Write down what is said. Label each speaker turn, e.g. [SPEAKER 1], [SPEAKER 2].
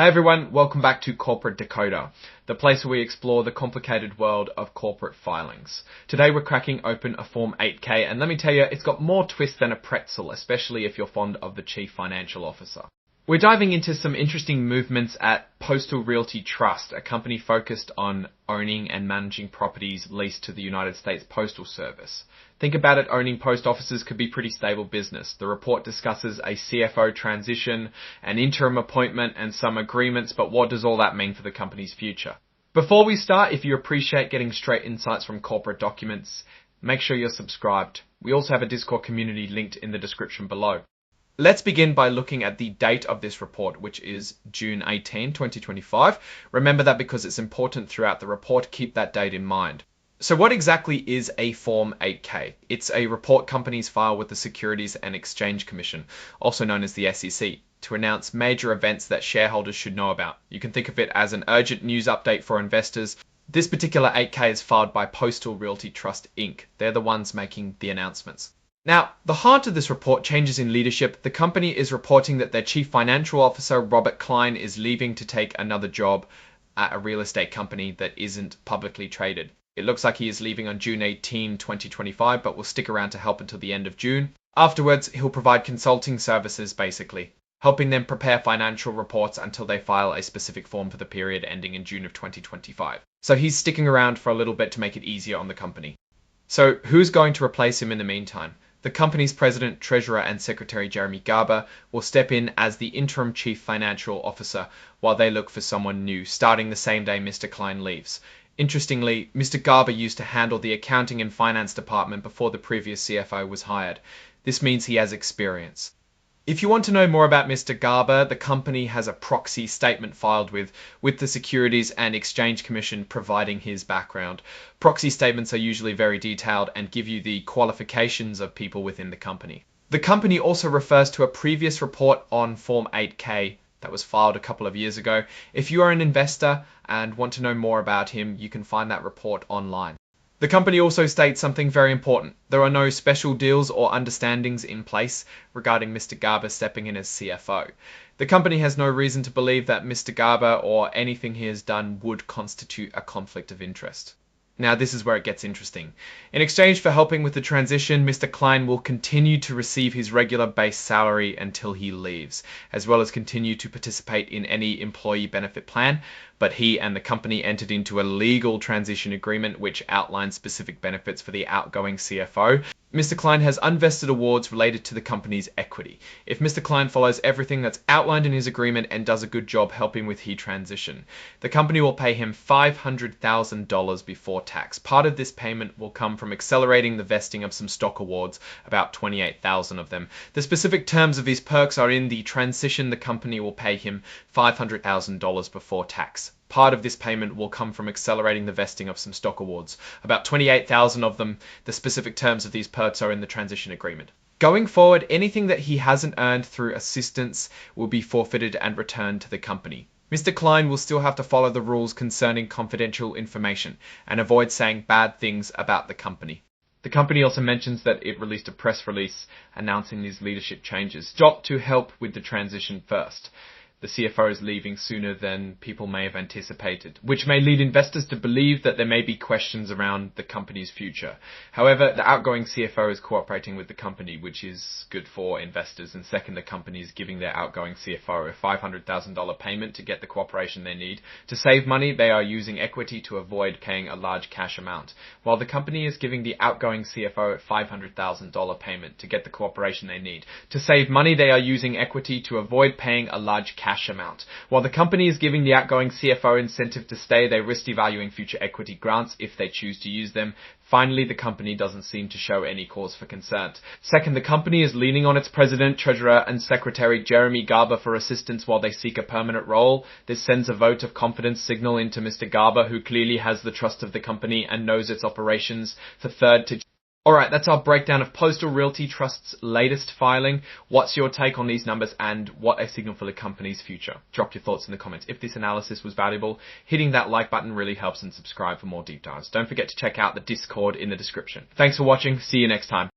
[SPEAKER 1] Hey everyone, welcome back to Corporate Decoder, the place where we explore the complicated world of corporate filings. Today we're cracking open a Form 8K, and let me tell you, it's got more twist than a pretzel, especially if you're fond of the Chief Financial Officer. We're diving into some interesting movements at Postal Realty Trust, a company focused on owning and managing properties leased to the United States Postal Service. Think about it, owning post offices could be pretty stable business. The report discusses a CFO transition, an interim appointment, and some agreements, but what does all that mean for the company's future? Before we start, if you appreciate getting straight insights from corporate documents, make sure you're subscribed. We also have a Discord community linked in the description below. Let's begin by looking at the date of this report, which is June 18, 2025. Remember that because it's important throughout the report, keep that date in mind. So what exactly is a Form 8K? It's a report companies file with the Securities and Exchange Commission, also known as the SEC, to announce major events that shareholders should know about. You can think of it as an urgent news update for investors. This particular 8K is filed by Postal Realty Trust Inc. They're the ones making the announcements. Now, the heart of this report changes in leadership. The company is reporting that their Chief Financial Officer, Robert Klein, is leaving to take another job at a real estate company that isn't publicly traded. It looks like he is leaving on June 18, 2025, but will stick around to help until the end of June. Afterwards, he'll provide consulting services, basically, helping them prepare financial reports until they file a specific form for the period ending in June of 2025. So he's sticking around for a little bit to make it easier on the company. So who's going to replace him in the meantime? The company's president, treasurer, and secretary, Jeremy Garber, will step in as the interim chief financial officer while they look for someone new, starting the same day Mr. Klein leaves. Interestingly, Mr. Garber used to handle the accounting and finance department before the previous CFO was hired. This means he has experience. If you want to know more about Mr. Garber, the company has a proxy statement filed with the Securities and Exchange Commission providing his background. Proxy statements are usually very detailed and give you the qualifications of people within the company. The company also refers to a previous report on Form 8K that was filed a couple of years ago. If you are an investor and want to know more about him, you can find that report online. The company also states something very important. There are no special deals or understandings in place regarding Mr. Garber stepping in as CFO. The company has no reason to believe that Mr. Garber or anything he has done would constitute a conflict of interest. Now, this is where it gets interesting. In exchange for helping with the transition, Mr. Klein will continue to receive his regular base salary until he leaves, as well as continue to participate in any employee benefit plan. But he and the company entered into a legal transition agreement which outlines specific benefits for the outgoing CFO. Mr. Klein has unvested awards related to the company's equity. If Mr. Klein follows everything that's outlined in his agreement and does a good job helping with his transition, the company will pay him $500,000 before tax. Part of this payment will come from accelerating the vesting of some stock awards, about 28,000 of them. The specific terms of these perks are in the transition. The company will pay him $500,000 before tax. Part of this payment will come from accelerating the vesting of some stock awards, about 28,000 of them. The specific terms of these perks are in the transition agreement. Going forward, anything that he hasn't earned through assistance will be forfeited and returned to the company. Mr. Klein will still have to follow the rules concerning confidential information and avoid saying bad things about the company. The company also mentions that it released a press release announcing these leadership changes, stopped to help with the transition first. The CFO is leaving sooner than people may have anticipated, which may lead investors to believe that there may be questions around the company's future. However, the outgoing CFO is cooperating with the company, which is good for investors. And second, the company is giving their outgoing CFO a $500,000 payment to get the cooperation they need. To save money, they are using equity to avoid paying a large cash amount. While the company is giving the outgoing CFO a $500,000 payment to get the cooperation they need. To save money, they are using equity to avoid paying a large cash amount. While the company is giving the outgoing CFO incentive to stay, they risk devaluing future equity grants if they choose to use them. Finally, the company doesn't seem to show any cause for concern. Second, the company is leaning on its president, treasurer, and secretary, Jeremy Garber, for assistance while they seek a permanent role. This sends a vote of confidence signal into Mr. Garber, who clearly has the trust of the company and knows its operations. For third, to Alright, that's our breakdown of Postal Realty Trust's latest filing. What's your take on these numbers and what a signal for the company's future? Drop your thoughts in the comments. If this analysis was valuable, hitting that like button really helps, and subscribe for more deep dives. Don't forget to check out the Discord in the description. Thanks for watching. See you next time.